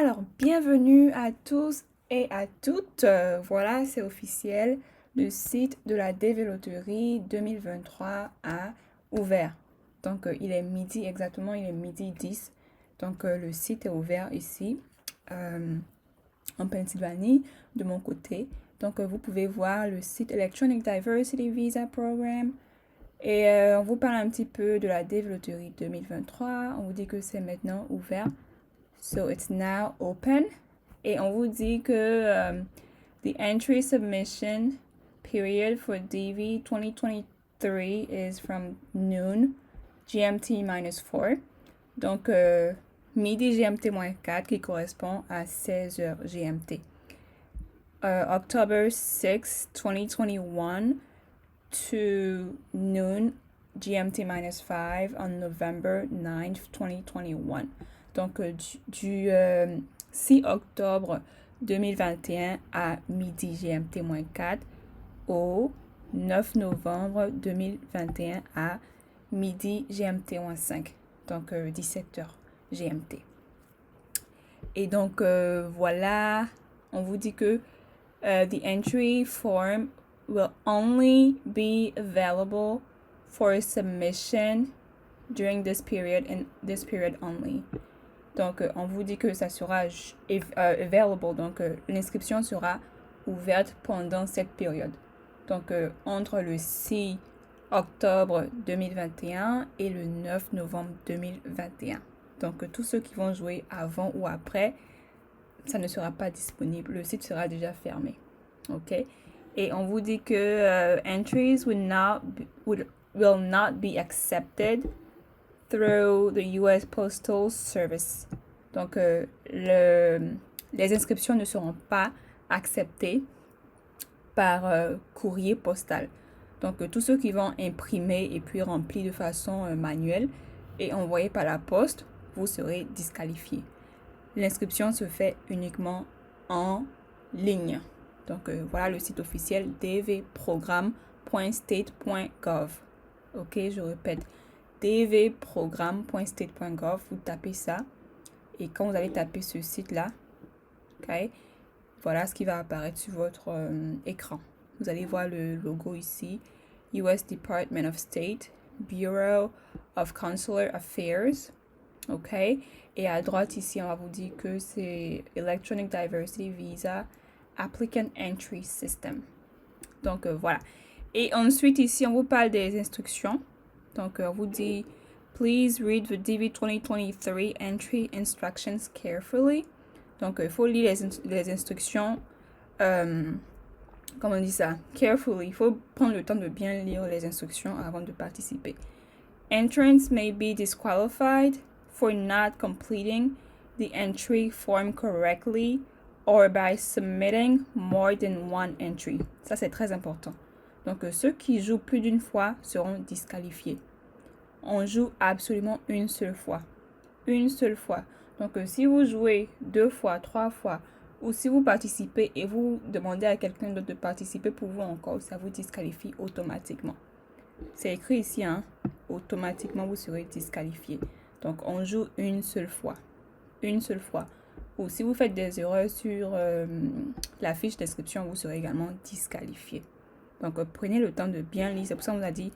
Alors, bienvenue à tous et à toutes. Voilà, c'est officiel. Le site de la développerie 2023 a ouvert. Donc, il est midi exactement, il est midi 10. Donc, le site est ouvert ici, en Pennsylvanie, de mon côté. Donc, vous pouvez voir le site Electronic Diversity Visa Program. Et on vous parle un petit peu de la développerie 2023. On vous dit que c'est maintenant ouvert. So it's now open. Et on vous dit que the entry submission period for DV 2023 is from noon GMT minus 4. Donc midi GMT moins 4 qui correspond à 16 heures GMT. October 6, 2021 to noon GMT minus 5 on November 9th, 2021. Donc, du 6 octobre 2021 à midi GMT-4 au 9 novembre 2021 à midi GMT-5. Donc, 17 heures GMT. Et donc, voilà, on vous dit que the entry form will only be available for submission during this period and this period only. Donc, on vous dit que ça sera available. Donc, l'inscription sera ouverte pendant cette période. Donc, entre le 6 octobre 2021 et le 9 novembre 2021. Donc, tous ceux qui vont jouer avant ou après, ça ne sera pas disponible. Le site sera déjà fermé. OK? Et on vous dit que entries will not be accepted through the US Postal Service. Donc, les inscriptions ne seront pas acceptées par courrier postal. Donc, tous ceux qui vont imprimer et puis remplir de façon manuelle et envoyer par la poste, vous serez disqualifiés. L'inscription se fait uniquement en ligne. Donc, voilà le site officiel dvprogramme.state.gov. OK, je répète, dvprogramme.state.gov. Vous tapez ça. Et quand vous allez taper ce site-là, OK, voilà ce qui va apparaître sur votre écran. Vous allez voir le logo ici. US Department of State, Bureau of Consular Affairs. OK. Et à droite ici, on va vous dire que c'est Electronic Diversity Visa Applicant Entry System. Donc, voilà. Et ensuite, ici, on vous parle des instructions. Donc, on vous dit, please read the DV 2023 entry instructions carefully. Donc, il faut lire les instructions, comment on dit ça? Carefully. Il faut prendre le temps de bien lire les instructions avant de participer. Entrants may be disqualified for not completing the entry form correctly or by submitting more than one entry. Ça, c'est très important. Donc, ceux qui jouent plus d'une fois seront disqualifiés. On joue absolument une seule fois. Une seule fois. Donc, si vous jouez 2 fois, 3 fois, ou si vous participez et vous demandez à quelqu'un d'autre de participer pour vous encore, ça vous disqualifie automatiquement. C'est écrit ici, hein. Automatiquement, vous serez disqualifié. Donc, on joue une seule fois. Une seule fois. Ou si vous faites des erreurs sur la fiche d'inscription, vous serez également disqualifié. Donc, prenez le temps de bien lire. C'est pour ça qu'on a dit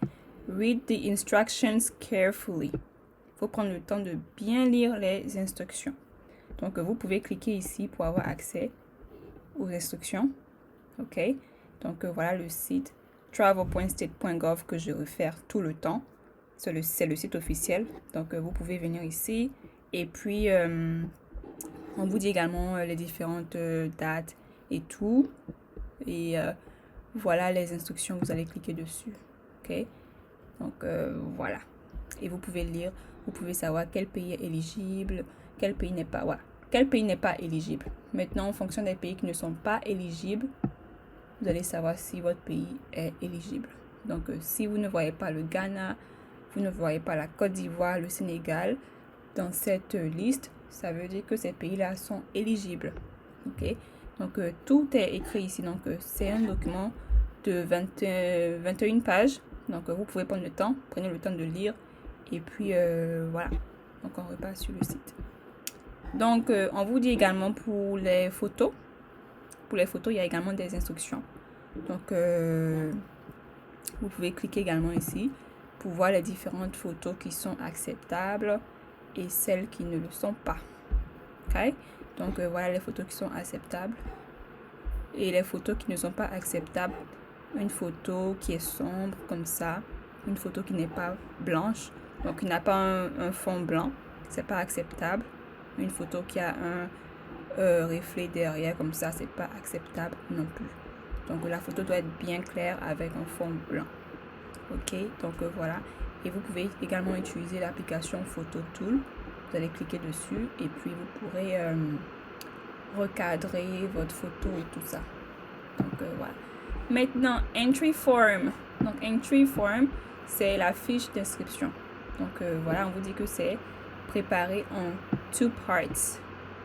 read the instructions carefully. Il faut prendre le temps de bien lire les instructions. Donc, vous pouvez cliquer ici pour avoir accès aux instructions. OK? Donc, voilà le site travel.state.gov que je réfère tout le temps. C'est le site officiel. Donc, vous pouvez venir ici. Et puis, on vous dit également les différentes dates et tout. Et voilà les instructions. Vous allez cliquer dessus. OK? Donc, voilà. Et vous pouvez lire. Vous pouvez savoir quel pays est éligible. Quel pays n'est pas. Voilà. Quel pays n'est pas éligible. Maintenant, en fonction des pays qui ne sont pas éligibles, vous allez savoir si votre pays est éligible. Donc, si vous ne voyez pas le Ghana, vous ne voyez pas la Côte d'Ivoire, le Sénégal dans cette liste, ça veut dire que ces pays-là sont éligibles. OK? Donc, tout est écrit ici. Donc, c'est un document de 21 pages. Donc, vous pouvez prendre le temps. Prenez le temps de lire. Et puis, voilà. Donc, on repasse sur le site. Donc, on vous dit également pour les photos. Pour les photos, il y a également des instructions. Donc, vous pouvez cliquer également ici pour voir les différentes photos qui sont acceptables et celles qui ne le sont pas. Ok? Donc, voilà les photos qui sont acceptables et les photos qui ne sont pas acceptables. Une photo qui est sombre comme ça, une photo qui n'est pas blanche, donc qui n'a pas un fond blanc, c'est pas acceptable. Une photo qui a un reflet derrière comme ça, c'est pas acceptable non plus. Donc la photo doit être bien claire avec un fond blanc. Ok, donc voilà. Et vous pouvez également utiliser l'application Photo Tool. Vous allez cliquer dessus et puis vous pourrez recadrer votre photo et tout ça. Donc voilà. Maintenant, Entry Form. Donc Entry Form, c'est la fiche d'inscription. Donc voilà, on vous dit que c'est préparé en 2 parts.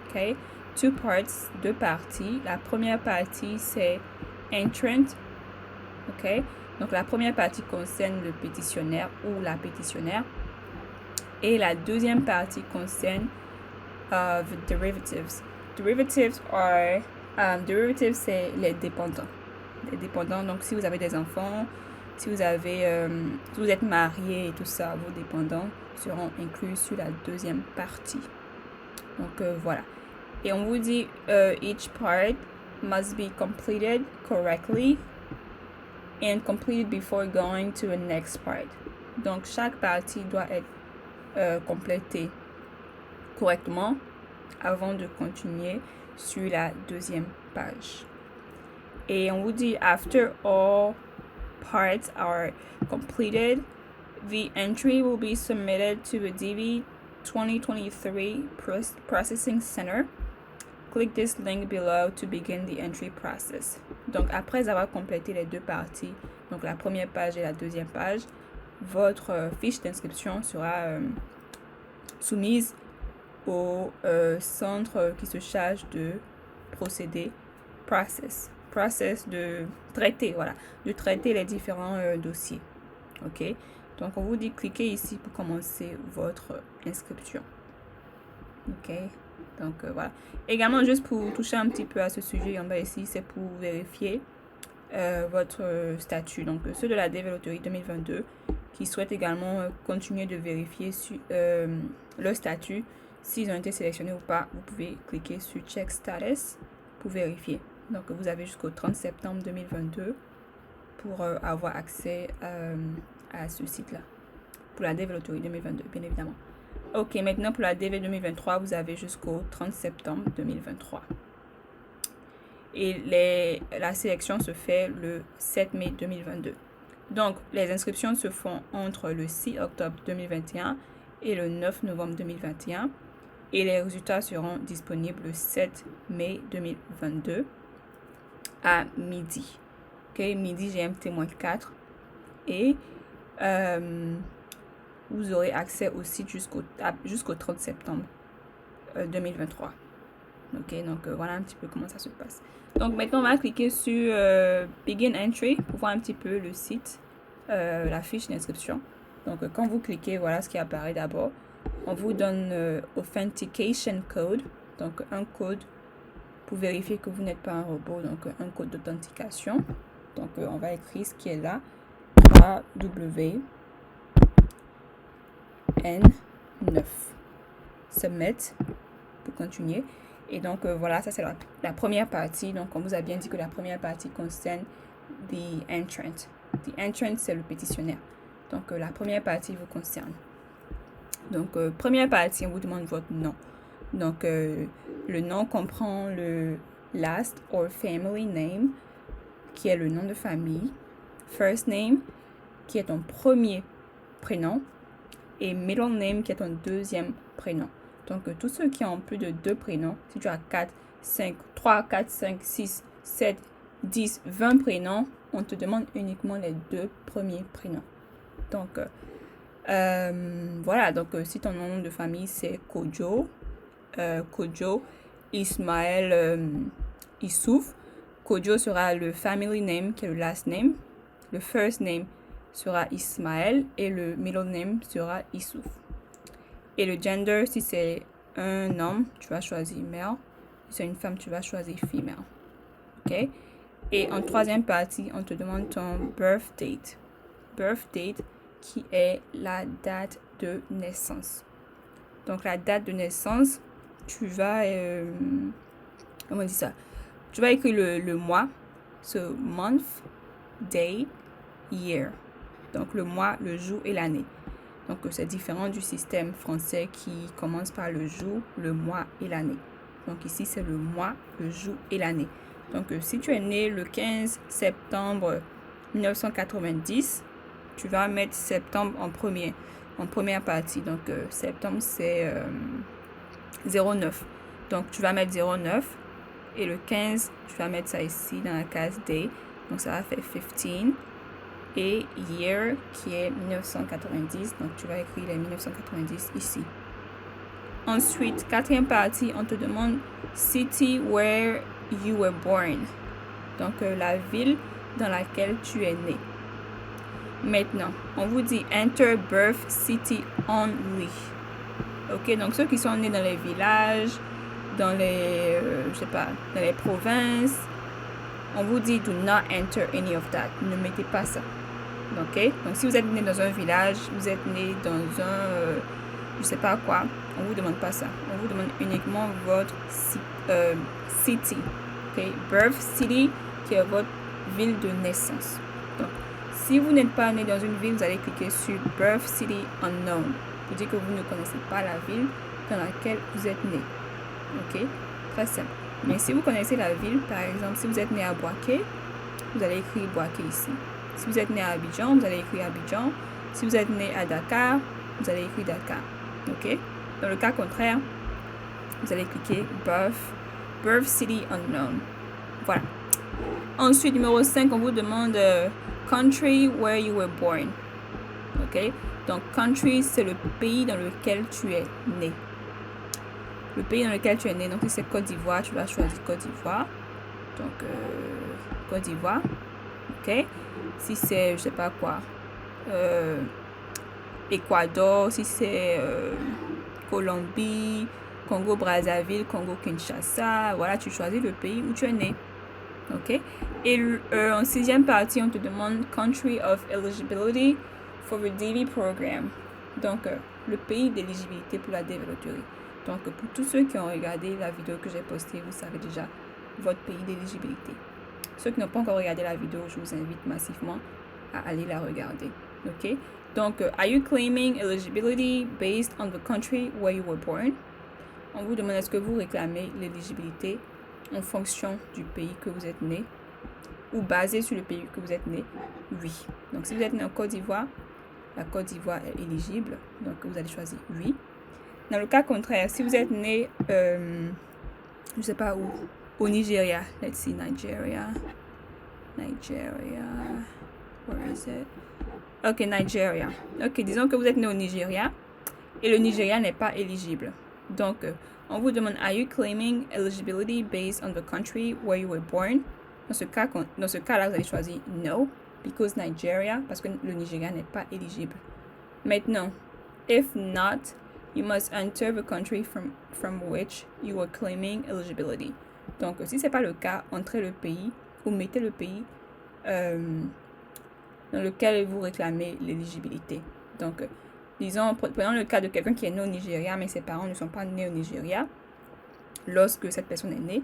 Ok, 2 parts, 2 parties. La première partie, c'est Entrant. Ok, donc la première partie concerne le pétitionnaire ou la pétitionnaire. Et la deuxième partie concerne the derivatives. Derivatives c'est les dépendants. Les dépendants, donc si vous avez des enfants, si vous êtes marié et tout ça, vos dépendants seront inclus sur la deuxième partie. Donc voilà. Et on vous dit each part must be completed correctly and completed before going to the next part. Donc chaque partie doit être complétée correctement avant de continuer sur la deuxième page. Et on vous dit after all parts are completed, the entry will be submitted to the DV 2023 Processing Center. Click this link below to begin the entry process. Donc après avoir complété les deux parties, donc la première page et la deuxième page, votre fiche d'inscription sera soumise au centre qui se charge de procéder process de traiter, voilà, de traiter les différents dossiers. Ok, donc on vous dit cliquez ici pour commencer votre inscription. Ok, donc voilà. Également, juste pour toucher un petit peu à ce sujet en bas ici, c'est pour vérifier votre statut. Donc ceux de la DV Lotterie 2022 qui souhaitent également continuer de vérifier leur statut, s'ils ont été sélectionnés ou pas, vous pouvez cliquer sur Check Status pour vérifier. Donc vous avez jusqu'au 30 septembre 2022 pour avoir accès à ce site-là. Pour la DV Lotterie 2022, bien évidemment. Ok, maintenant pour la DV 2023, vous avez jusqu'au 30 septembre 2023. Et la sélection se fait le 7 mai 2022. Donc, les inscriptions se font entre le 6 octobre 2021 et le 9 novembre 2021. Et les résultats seront disponibles le 7 mai 2022 à midi. Ok, midi GMT-4. Et vous aurez accès au site jusqu'au 30 septembre 2023. Ok, donc voilà un petit peu comment ça se passe. Donc maintenant on va cliquer sur Begin Entry pour voir un petit peu le site, la fiche d'inscription. Donc quand vous cliquez, voilà ce qui apparaît d'abord. On vous donne Authentication Code, donc un code pour vérifier que vous n'êtes pas un robot, donc un code d'authentification. Donc on va écrire ce qui est là, AWN9. Submit pour continuer. Et donc voilà, ça c'est la première partie. Donc on vous a bien dit que la première partie concerne the entrant. The entrant, c'est le pétitionnaire. Donc la première partie vous concerne. Donc première partie, on vous demande votre nom. Donc le nom comprend le last or family name, qui est le nom de famille, first name, qui est ton premier prénom, et middle name, qui est ton deuxième prénom. Donc, tous ceux qui ont plus de 2 prénoms, si tu as 3, 4, 5, 6, 7, 10, 20 prénoms, on te demande uniquement les 2 premiers prénoms. Donc, voilà. Donc, si ton nom de famille, c'est Kojo Ismaël Issouf, Kojo sera le family name, qui est le last name. Le first name sera Ismaël et le middle name sera Issouf. Et le gender, si c'est un homme, tu vas choisir male. Si c'est une femme, tu vas choisir female. OK? Et en troisième partie, on te demande ton birth date. Birth date qui est la date de naissance. Donc, la date de naissance, tu vas... comment on dit ça? Tu vas écrire le mois, ce month, day, year. Donc, le mois, le jour et l'année. Donc, c'est différent du système français qui commence par le jour, le mois et l'année. Donc, ici, c'est le mois, le jour et l'année. Donc, si tu es né le 15 septembre 1990, tu vas mettre septembre en première partie. Donc, septembre, c'est 09. Donc, tu vas mettre 09. Et le 15, tu vas mettre ça ici dans la case day. Donc, ça va faire 15. Et year, qui est 1990. Donc, tu vas écrire les 1990 ici. Ensuite, quatrième partie, on te demande city where you were born. Donc, la ville dans laquelle tu es né. Maintenant, on vous dit enter birth city only. Ok, donc ceux qui sont nés dans les villages, dans les, je sais pas, dans les provinces, on vous dit do not enter any of that. Ne mettez pas ça. Ok, donc si vous êtes né dans un village, vous êtes né dans un, je sais pas quoi, on vous demande pas ça. On vous demande uniquement votre city. Ok, birth city qui est votre ville de naissance. Donc, si vous n'êtes pas né dans une ville, vous allez cliquer sur birth city unknown. Pour dire que vous ne connaissez pas la ville dans laquelle vous êtes né. Ok, très simple. Mais si vous connaissez la ville, par exemple, si vous êtes né à Boaké, vous allez écrire Boaké ici. Si vous êtes né à Abidjan, vous allez écrire Abidjan. Si vous êtes né à Dakar, vous allez écrire Dakar. Ok? Dans le cas contraire, vous allez cliquer birth city unknown. Voilà. Ensuite, numéro 5, on vous demande country where you were born. Ok? Donc, country, c'est le pays dans lequel tu es né. Le pays dans lequel tu es né. Donc, si c'est Côte d'Ivoire, tu vas choisir Côte d'Ivoire. Donc, Côte d'Ivoire. Ok? Si c'est, je sais pas quoi, Équateur, si c'est Colombie, Congo-Brazzaville, Congo-Kinshasa, voilà, tu choisis le pays où tu es né. Ok? Et en sixième partie, on te demande Country of Eligibility for the DV Program. Donc, le pays d'éligibilité pour la DV-loterie. Donc, pour tous ceux qui ont regardé la vidéo que j'ai postée, vous savez déjà votre pays d'éligibilité. Ceux qui n'ont pas encore regardé la vidéo, je vous invite massivement à aller la regarder. Ok? Donc, are you claiming eligibility based on the country where you were born? On vous demande est-ce que vous réclamez l'éligibilité en fonction du pays que vous êtes né ou basé sur le pays que vous êtes né? Oui. Donc, si vous êtes né en Côte d'Ivoire, la Côte d'Ivoire est éligible. Donc, vous allez choisir oui. Dans le cas contraire, si vous êtes né, je ne sais pas où, au Nigeria. Let's see, Nigeria. Where is it? Ok, Nigeria. Ok, disons que vous êtes né au Nigeria et le Nigeria n'est pas éligible. Donc, on vous demande, are you claiming eligibility based on the country where you were born? Dans ce cas-là, vous allez choisir no, because Nigeria, parce que le Nigeria n'est pas éligible. Maintenant, if not, you must enter the country from which you are claiming eligibility. Donc, si ce n'est pas le cas, entrez le pays ou mettez le pays dans lequel vous réclamez l'éligibilité. Donc, disons, prenons le cas de quelqu'un qui est né au Nigeria, mais ses parents ne sont pas nés au Nigeria lorsque cette personne est née.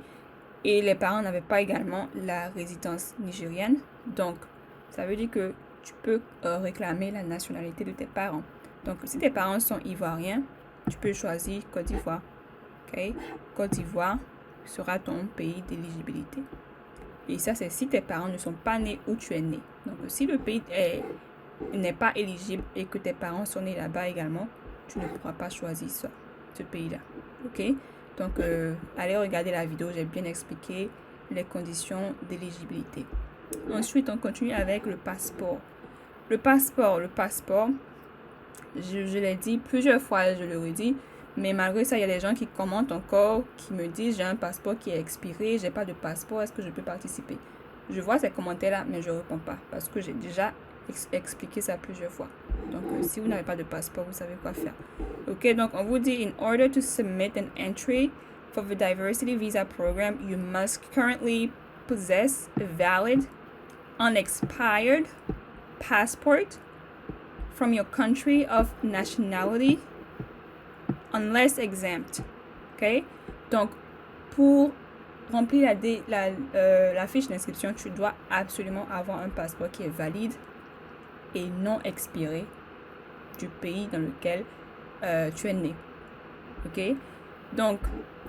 Et les parents n'avaient pas également la résidence nigérienne. Donc, ça veut dire que tu peux réclamer la nationalité de tes parents. Donc, si tes parents sont ivoiriens, tu peux choisir Côte d'Ivoire. Okay? Côte d'Ivoire sera ton pays d'éligibilité. Et ça, c'est si tes parents ne sont pas nés où tu es né. Donc, si le pays n'est pas éligible et que tes parents sont nés là-bas également, tu ne pourras pas choisir ça, ce pays-là. Ok? Donc, allez regarder la vidéo, j'ai bien expliqué les conditions d'éligibilité. Ensuite, on continue avec le passeport. Le passeport, je l'ai dit plusieurs fois, je le redis, mais malgré ça, il y a des gens qui commentent encore, qui me disent, j'ai un passeport qui est expiré, j'ai pas de passeport, est-ce que je peux participer? Je vois ces commentaires-là, mais je ne réponds pas, parce que j'ai déjà expliqué ça plusieurs fois. Donc, si vous n'avez pas de passeport, vous savez quoi faire. Ok, donc on vous dit, in order to submit an entry for the diversity visa program, you must currently possess a valid, unexpired passport from your country of nationality, unless exempt. Ok, donc pour remplir la fiche d'inscription, tu dois absolument avoir un passeport qui est valide et non expiré du pays dans lequel tu es né. Ok, donc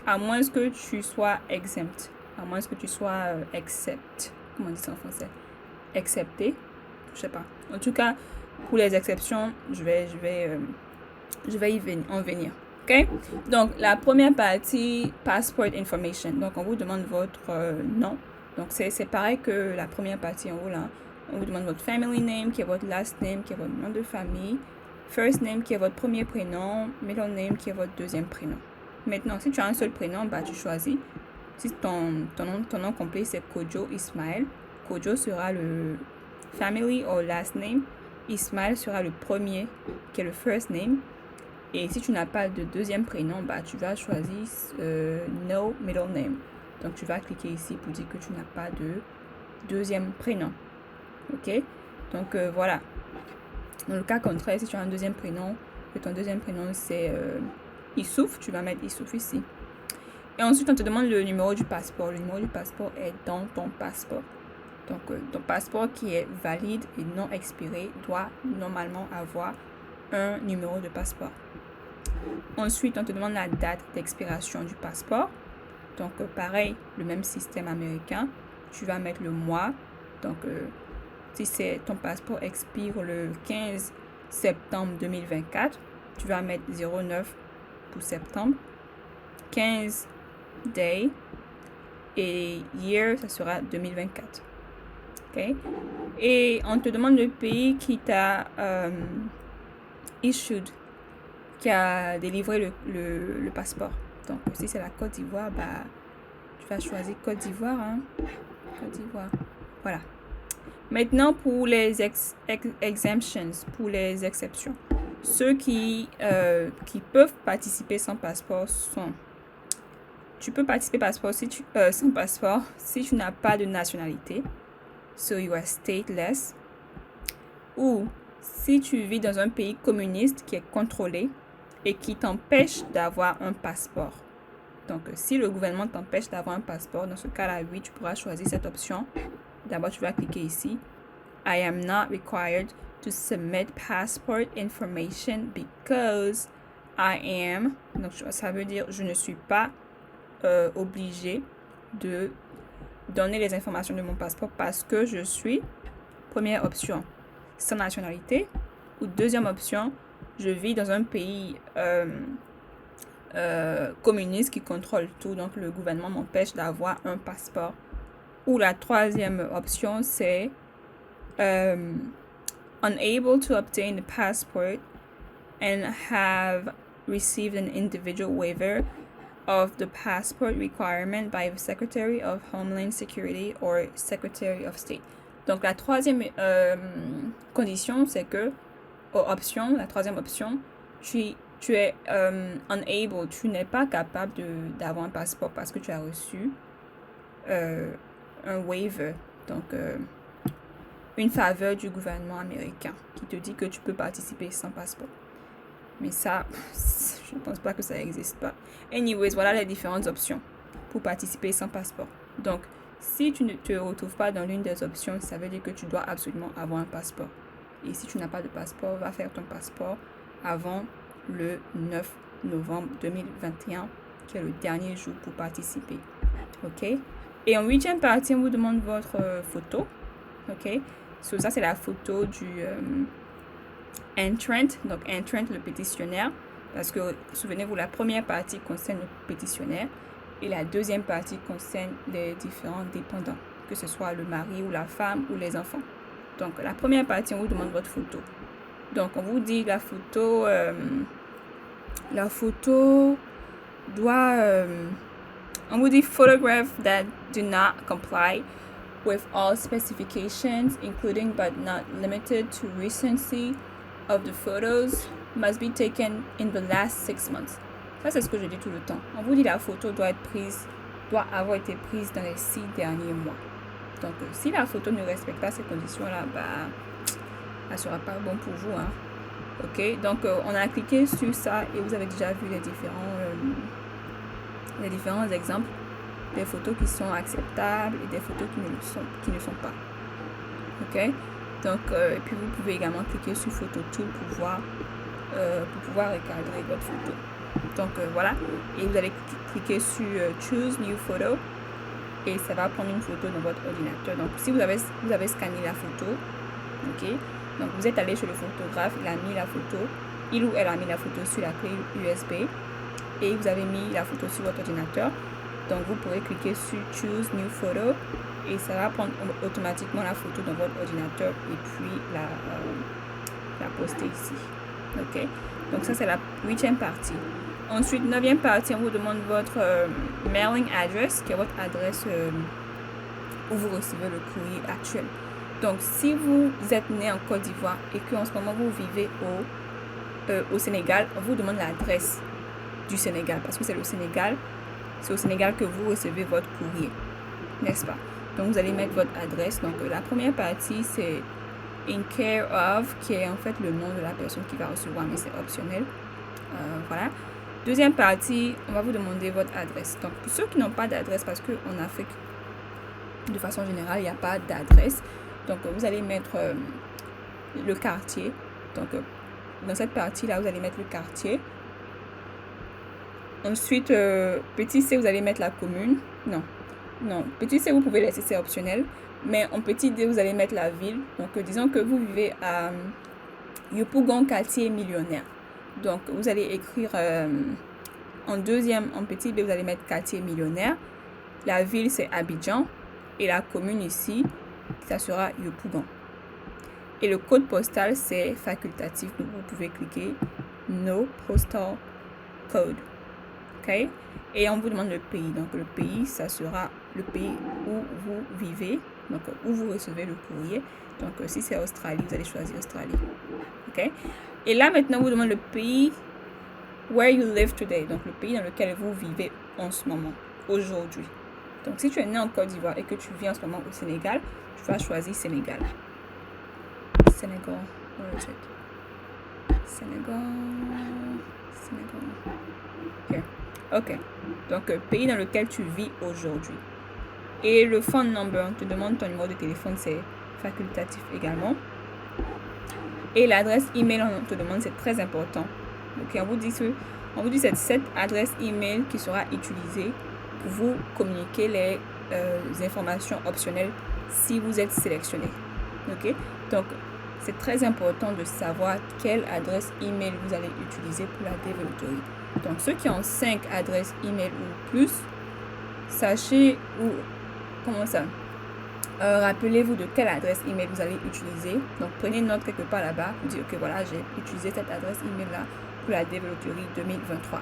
à moins que tu sois exempt, à moins que tu sois comment on dit ça en français, accepté, je sais pas. En tout cas, pour les exceptions, je vais en venir. Ok, donc la première partie, passport information. Donc on vous demande votre nom. Donc c'est pareil que la première partie en haut là. On vous demande votre family name, qui est votre last name, qui est votre nom de famille, first name, qui est votre premier prénom, middle name, qui est votre deuxième prénom. Maintenant, si tu as un seul prénom, bah tu choisis. Si ton nom complet c'est Kojo Ismail, Kojo sera le family or last name, Ismail sera le premier, qui est le first name. Et si tu n'as pas de deuxième prénom, bah tu vas choisir no middle name. Donc tu vas cliquer ici pour dire que tu n'as pas de deuxième prénom. Ok, donc voilà. Dans le cas contraire, si tu as un deuxième prénom, que ton deuxième prénom c'est Issouf, tu vas mettre Issouf ici. Et ensuite, on te demande le numéro du passeport. Le numéro du passeport est dans ton passeport. Donc, ton passeport qui est valide et non expiré doit normalement avoir un numéro de passeport. Ensuite, on te demande la date d'expiration du passeport. Donc, pareil, le même système américain. Tu vas mettre le mois. Donc, si ton passeport expire le 15 septembre 2024, tu vas mettre 09 pour septembre, 15 day et year, ça sera 2024. Ok? Et on te demande le pays qui t'a issued, qui a délivré le passeport. Donc, si c'est la Côte d'Ivoire, bah, tu vas choisir Côte d'Ivoire. Hein? Côte d'Ivoire. Voilà. Maintenant, pour les exemptions, pour les exceptions. Ceux qui peuvent participer sans passeport sont... Tu peux participer sans passeport si tu n'as pas de nationalité. So you are stateless. Ou si tu vis dans un pays communiste qui est contrôlé et qui t'empêche d'avoir un passeport. Donc, si le gouvernement t'empêche d'avoir un passeport, dans ce cas-là, oui, tu pourras choisir cette option. D'abord, tu vas cliquer ici. I am not required to submit passport information because I am. Donc, ça veut dire je ne suis pas obligé de donner les informations de mon passeport parce que je suis, première option, sans nationalité. Ou deuxième option, je vis dans un pays communiste qui contrôle tout. Donc, le gouvernement m'empêche d'avoir un passeport. Ou la troisième option, c'est unable to obtain a passport and have received an individual waiver of the passport requirement by the Secretary of Homeland Security or Secretary of State. Donc, la troisième condition, c'est que, la troisième option, tu es unable, tu n'es pas capable d'avoir un passeport parce que tu as reçu un waiver, donc une faveur du gouvernement américain qui te dit que tu peux participer sans passeport. Mais ça, je ne pense pas que ça n'existe pas. Anyways, voilà les différentes options pour participer sans passeport. Donc, si tu ne te retrouves pas dans l'une des options, ça veut dire que tu dois absolument avoir un passeport. Et si tu n'as pas de passeport, va faire ton passeport avant le 9 novembre 2021, qui est le dernier jour pour participer. OK? Et en huitième partie, on vous demande votre photo. OK? So, ça, c'est la photo du entrant. Donc, entrant, le pétitionnaire. Parce que, souvenez-vous, la première partie concerne le pétitionnaire. Et la deuxième partie concerne les différents dépendants. Que ce soit le mari ou la femme ou les enfants. Donc, la première partie, on vous demande votre photo. Donc, on vous dit la photo doit... on vous dit photograph that do not comply with all specifications, including but not limited to recency of the photos, must be taken in the last 6 months. Ça, c'est ce que je dis tout le temps. On vous dit la photo doit avoir été prise dans les 6 derniers mois. Donc, si la photo ne respecte pas ces conditions-là, bah, elle sera pas bon pour vous, hein. Ok, donc on a cliqué sur ça et vous avez déjà vu les différents exemples des photos qui sont acceptables et des photos qui ne sont pas. Ok, donc et puis vous pouvez également cliquer sur Photo Tool pour pouvoir recadrer votre photo. Donc voilà, et vous allez cliquer sur Choose New Photo et ça va prendre une photo dans votre ordinateur. Donc si vous avez scanné la photo, ok, donc vous êtes allé chez le photographe, il a mis la photo, il ou elle a mis la photo sur la clé USB et vous avez mis la photo sur votre ordinateur. Donc vous pourrez cliquer sur Choose New Photo et ça va prendre automatiquement la photo dans votre ordinateur et puis la poster ici. Ok, donc ça c'est la 8e partie. Ensuite, 9e partie, on vous demande votre mailing address, qui est votre adresse où vous recevez le courrier actuel. Donc, si vous êtes né en Côte d'Ivoire et qu'en ce moment vous vivez au Sénégal, on vous demande l'adresse du Sénégal parce que c'est au Sénégal que vous recevez votre courrier, n'est-ce pas? Donc, vous allez mettre votre adresse. Donc, la première partie, c'est in care of, qui est en fait le nom de la personne qui va recevoir, mais c'est optionnel. Voilà. Deuxième partie, on va vous demander votre adresse. Donc, pour ceux qui n'ont pas d'adresse, parce qu'en Afrique, de façon générale, il n'y a pas d'adresse. Donc, vous allez mettre le quartier. Donc, dans cette partie-là, vous allez mettre le quartier. Ensuite, petit c, vous allez mettre la commune. Non, petit c, vous pouvez laisser, c'est optionnel. Mais en petit d, vous allez mettre la ville. Donc, disons que vous vivez à Yopougon, quartier millionnaire. Donc, vous allez écrire en petit b, vous allez mettre quartier millionnaire. La ville, c'est Abidjan. Et la commune ici, ça sera Yopougon. Et le code postal, c'est facultatif. Donc, vous pouvez cliquer No Postal Code. OK? Et on vous demande le pays. Donc, le pays, ça sera le pays où vous vivez. Donc, où vous recevez le courrier. Donc, si c'est Australie, vous allez choisir Australie. OK? Et là, maintenant, on vous demande le pays where you live today. Donc, le pays dans lequel vous vivez en ce moment, aujourd'hui. Donc, si tu es né en Côte d'Ivoire et que tu vis en ce moment au Sénégal, tu vas choisir Sénégal. Sénégal. Where is it? Sénégal. Here. OK. Donc, pays dans lequel tu vis aujourd'hui. Et le phone number, on te demande ton numéro de téléphone, c'est facultatif également. Et l'adresse email, on te demande, c'est très important. Donc, on vous dit cette adresse email qui sera utilisée pour vous communiquer les informations optionnelles si vous êtes sélectionné. Ok, donc c'est très important de savoir quelle adresse email vous allez utiliser pour la development. Donc, ceux qui ont 5 adresses email ou plus, sachez rappelez-vous de quelle adresse email vous allez utiliser. Donc, prenez note quelque part là-bas. Vous dites, ok, voilà, j'ai utilisé cette adresse email-là pour la développerie 2023.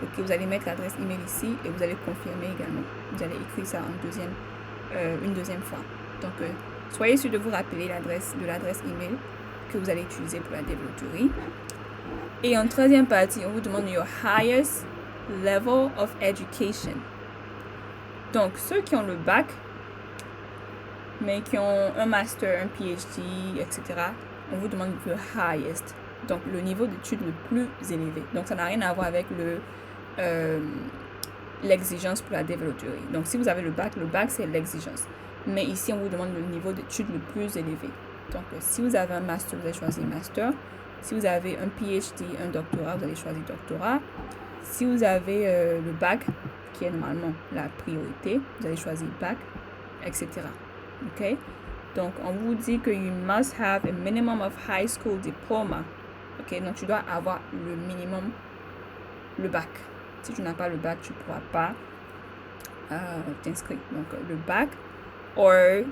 Ok, vous allez mettre l'adresse email ici et vous allez confirmer également. Vous allez écrire ça une deuxième fois. Donc, soyez sûr de vous rappeler de l'adresse email que vous allez utiliser pour la développerie. Et en 13e partie, on vous demande your highest level of education. Donc, ceux qui ont le bac, mais qui ont un master, un PhD, etc., on vous demande le highest, donc le niveau d'études le plus élevé. Donc, ça n'a rien à voir avec l'exigence pour la développerie. Donc, si vous avez le bac c'est l'exigence. Mais ici, on vous demande le niveau d'études le plus élevé. Donc, si vous avez un master, vous allez choisir master. Si vous avez un PhD, un doctorat, vous allez choisir doctorat. Si vous avez le bac, qui est normalement la priorité, vous allez choisir bac, etc. OK? Donc, on vous dit que you must have a minimum of high school diploma. OK? Donc, tu dois avoir le minimum, le bac. Si tu n'as pas le bac, tu ne pourras pas t'inscrire. Donc, le bac or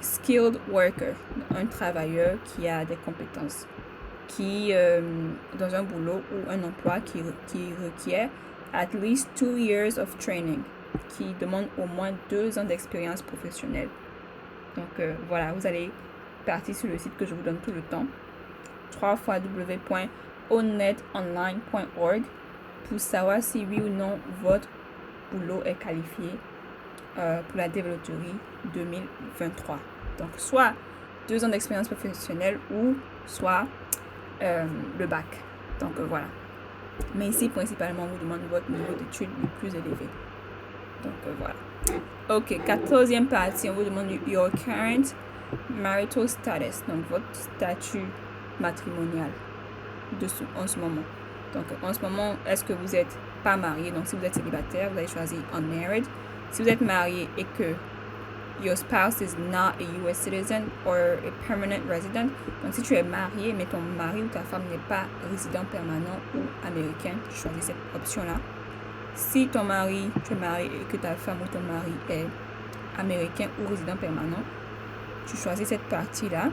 skilled worker, un travailleur qui a des compétences, qui dans un boulot ou un emploi qui requiert at least 2 years of training, qui demande au moins 2 ans d'expérience professionnelle. Donc voilà, vous allez partir sur le site que je vous donne tout le temps, www.onnetonline.org, pour savoir si oui ou non votre boulot est qualifié pour la développerie 2023. Donc soit 2 ans d'expérience professionnelle ou soit le bac. Donc voilà. Mais ici, principalement, on vous demande votre niveau d'études le plus élevé. Donc voilà. Ok, 14e partie, on vous demande your current marital status. Donc votre statut matrimonial en ce moment. Donc en ce moment, est-ce que vous n'êtes pas marié? Donc si vous êtes célibataire, vous allez choisir unmarried. Si vous êtes marié et que your spouse is not a US citizen or a permanent resident. Donc, si tu es marié, mais ton mari ou ta femme n'est pas résident permanent ou américain, tu choisis cette option-là. Si ton mari, tu es marié et que ta femme ou ton mari est américain ou résident permanent, tu choisis cette partie-là.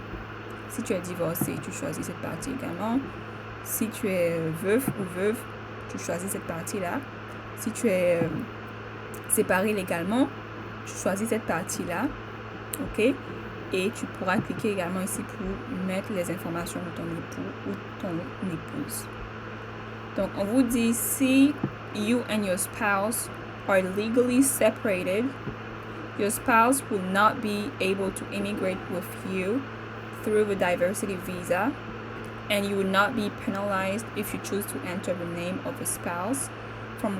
Si tu es divorcé, tu choisis cette partie également. Si tu es veuf ou veuve, tu choisis cette partie-là. Si tu es séparé légalement, tu choisis cette partie-là, ok? Et tu pourras cliquer également ici pour mettre les informations de ton époux ou ton épouse. Donc, on vous dit si you and your spouse are legally separated, your spouse will not be able to immigrate with you through the diversity visa, and you will not be penalized if you choose to enter the name of a spouse from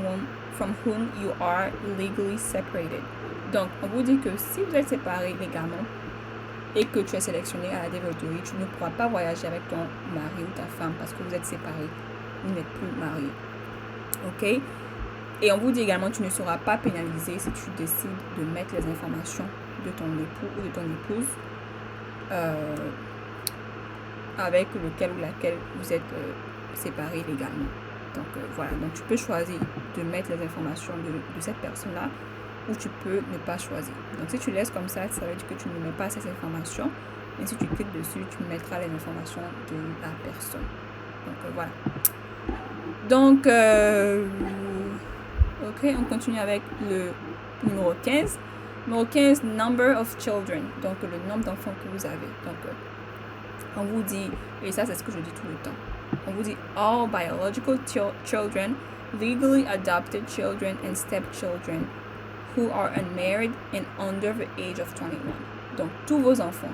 whom you are legally separated. Donc, on vous dit que si vous êtes séparés légalement et que tu es sélectionné à la développerie, tu ne pourras pas voyager avec ton mari ou ta femme parce que vous êtes séparés. Vous n'êtes plus mariés. Ok? Et on vous dit également que tu ne seras pas pénalisé si tu décides de mettre les informations de ton époux ou de ton épouse avec lequel ou laquelle vous êtes séparés légalement. Donc, voilà. Donc, tu peux choisir de mettre les informations de cette personne-là ou tu peux ne pas choisir. Donc, si tu laisses comme ça veut dire que tu ne mets pas ces informations. Et si tu cliques dessus, tu mettras les informations de la personne. Donc, voilà. Donc, ok, on continue avec le numéro 15. Numéro 15, number of children. Donc, le nombre d'enfants que vous avez. Donc, on vous dit, et ça, c'est ce que je dis tout le temps. On vous dit all biological children, legally adopted children and stepchildren who are unmarried and under the age of 21. Donc, tous vos enfants,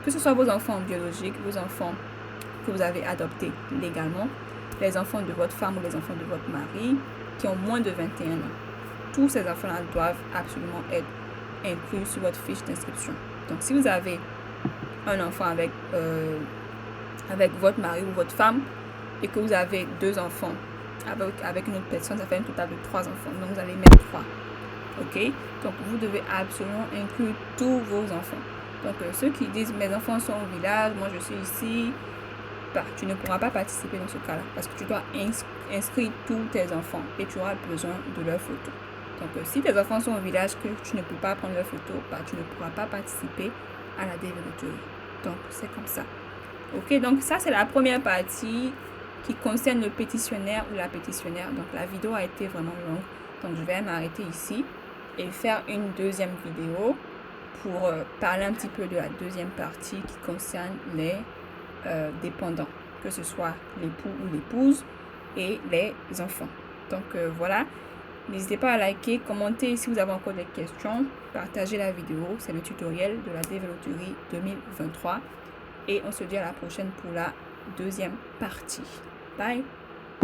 que ce soit vos enfants biologiques, vos enfants que vous avez adoptés légalement, les enfants de votre femme ou les enfants de votre mari qui ont moins de 21 ans, tous ces enfants-là doivent absolument être inclus sur votre fiche d'inscription. Donc, si vous avez un enfant avec votre mari ou votre femme et que vous avez 2 enfants avec une autre personne, ça fait un total de 3 enfants. Donc, vous allez mettre 3. Ok? Donc, vous devez absolument inclure tous vos enfants. Donc, ceux qui disent « Mes enfants sont au village, moi je suis ici », tu ne pourras pas participer dans ce cas-là parce que tu dois inscrire tous tes enfants et tu auras besoin de leurs photos. Donc, si tes enfants sont au village que tu ne peux pas prendre leurs photos, tu ne pourras pas participer à la développerie. Donc, c'est comme ça. Ok? Donc, ça, c'est la première partie qui concerne le pétitionnaire ou la pétitionnaire. Donc, la vidéo a été vraiment longue. Donc, je vais m'arrêter ici et faire une deuxième vidéo pour parler un petit peu de la deuxième partie qui concerne les dépendants, que ce soit l'époux ou l'épouse et les enfants. Donc, voilà. N'hésitez pas à liker, commenter si vous avez encore des questions, partagez la vidéo. C'est le tutoriel de la développerie 2023. Et on se dit à la prochaine pour la deuxième partie. Bye!